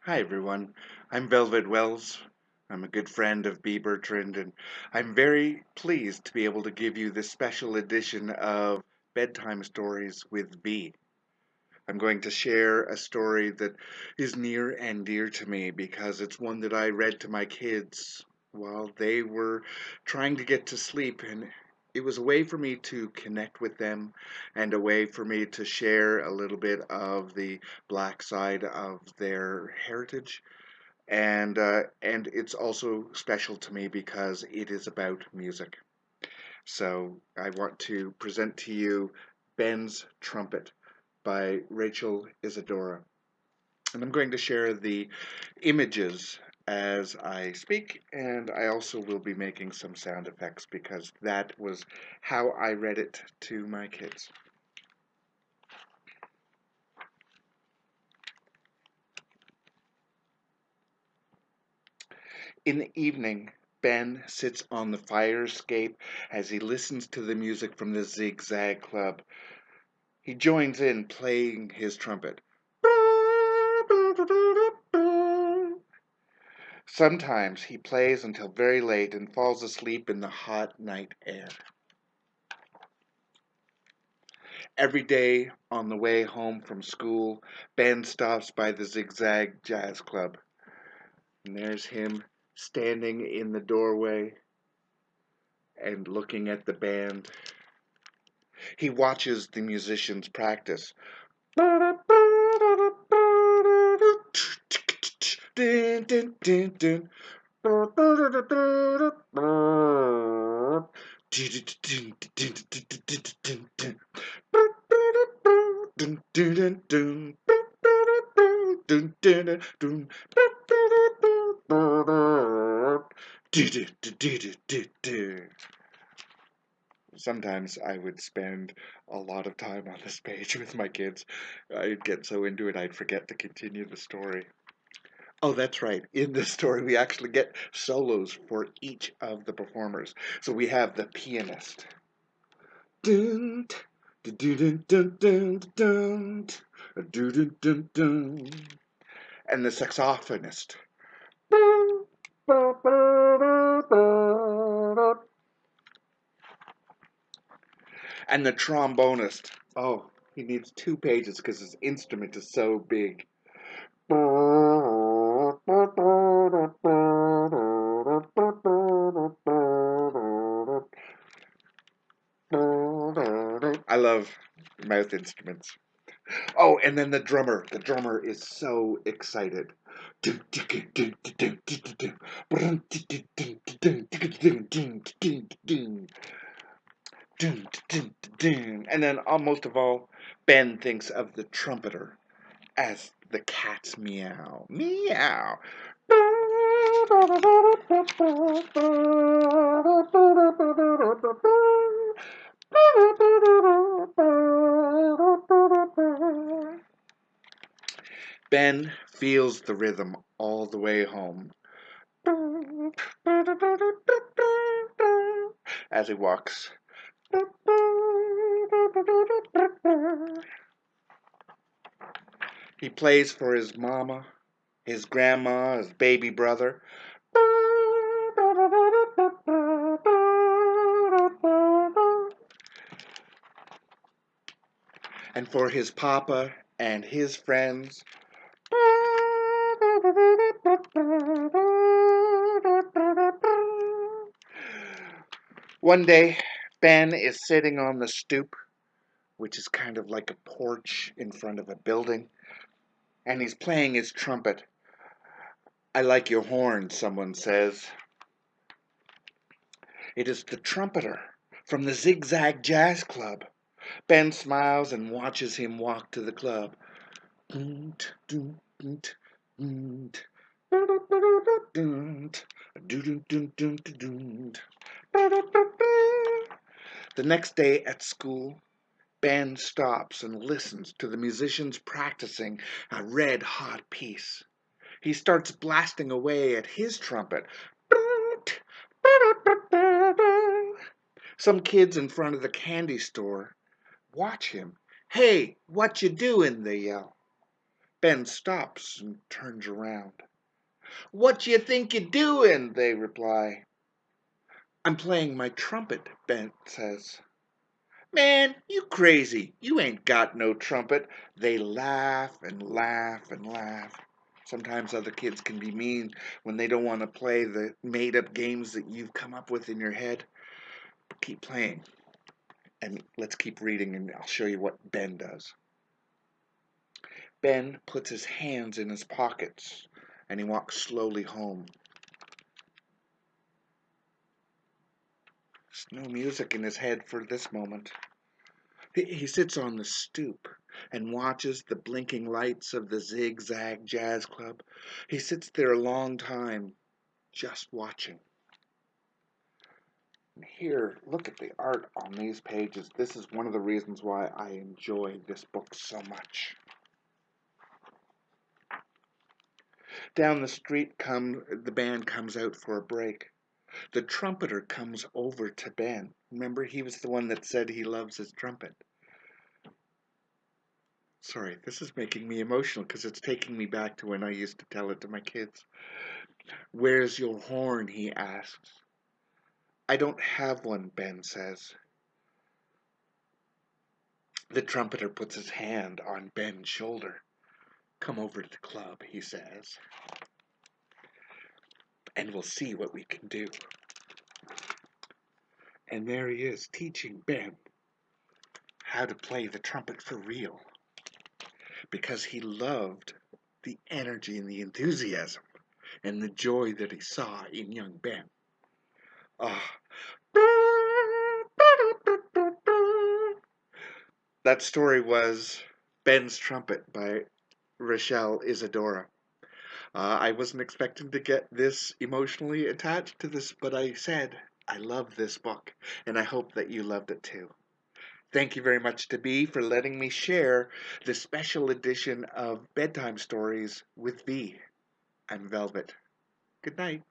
Hi everyone, I'm Velvet Wells. I'm a good friend of B. Bertrand, and I'm very pleased to be able to give you this special edition of Bedtime Stories with B. I'm going to share a story that is near and dear to me because it's one that I read to my kids while they were trying to get to sleep, and it was a way for me to connect with them and a way for me to share a little bit of the black side of their heritage and it's also special to me because it is about music. So I want to present to you Ben's Trumpet by Rachel Isadora. And I'm going to share the images as I speak, and I also will be making some sound effects because that was how I read it to my kids. In the evening, Ben sits on the fire escape as he listens to the music from the Zigzag Club. He joins in playing his trumpet. Sometimes he plays until very late and falls asleep in the hot night air. Every day on the way home from school, Ben stops by the Zigzag Jazz Club. And there's him standing in the doorway and looking at the band. He watches the musicians practice. Sometimes I would spend a lot of time on this page with my kids. I'd get so into it I'd forget to continue the story. Oh, that's right. In this story, we actually get solos for each of the performers. So we have the pianist. Dun, dun, dun, dun, dun, dun, dun, dun, dun, and the saxophonist. And the trombonist. Oh, he needs 2 pages because his instrument is so big. I love mouth instruments. Oh, and then the drummer. The drummer is so excited. And then, most of all, Ben thinks of the trumpeter as the cat's meow. Meow. Ben feels the rhythm all the way home as he walks. He plays for his mama, his grandma, his baby brother. And for his papa and his friends. One day, Ben is sitting on the stoop, which is kind of like a porch in front of a building, and he's playing his trumpet. I like your horn, someone says. It is the trumpeter from the Zigzag Jazz Club. Ben smiles and watches him walk to the club. The next day at school, Ben stops and listens to the musicians practicing a red hot piece. He starts blasting away at his trumpet. Some kids in front of the candy store watch him. Hey, what you doing? They yell. Ben stops and turns around. "What you think you're doing?" they reply. "I'm playing my trumpet," Ben says. "Man, you crazy. You ain't got no trumpet." They laugh and laugh and laugh. Sometimes other kids can be mean when they don't want to play the made up games that you've come up with in your head. But keep playing. And let's keep reading, and I'll show you what Ben does. Ben puts his hands in his pockets and he walks slowly home. There's no music in his head for this moment. He sits on the stoop and watches the blinking lights of the Zigzag Jazz Club. He sits there a long time, just watching. And here, look at the art on these pages. This is one of the reasons why I enjoy this book so much. Down the street the band comes out for a break. The trumpeter comes over to Ben. Remember, he was the one that said he loves his trumpet. Sorry, this is making me emotional because it's taking me back to when I used to tell it to my kids. "Where's your horn?" he asks. "I don't have one," Ben says. The trumpeter puts his hand on Ben's shoulder. "Come over to the club," he says, "and we'll see what we can do." And there he is, teaching Ben how to play the trumpet for real, because he loved the energy and the enthusiasm and the joy that he saw in young Ben. Ah. That story was Ben's Trumpet by Rochelle Isadora. I wasn't expecting to get this emotionally attached to this, but I said I love this book, and I hope that you loved it too. Thank you very much to B for letting me share the special edition of Bedtime Stories with B. I'm Velvet. Good night.